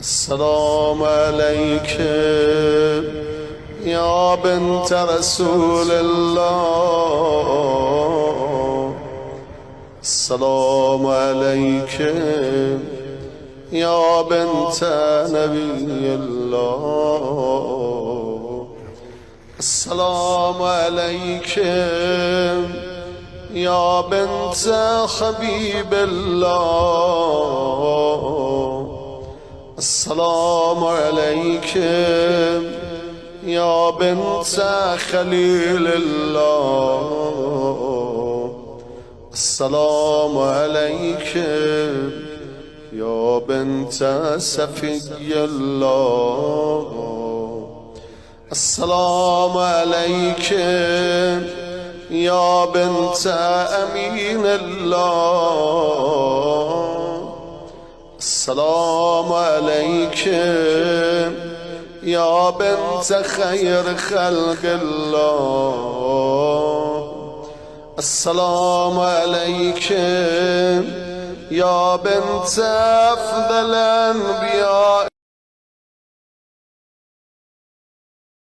السلام عليك يا بنت رسول الله. السلام عليك يا بنت نبي الله. السلام عليك يا بنت حبيب الله. السلام عليك يا بنت خليل الله. السلام عليك يا بنت سفي الله. السلام عليك يا بنت أمين الله. السلام عليك يا بنت خير خلق الله. السلام عليك يا بنت أفضل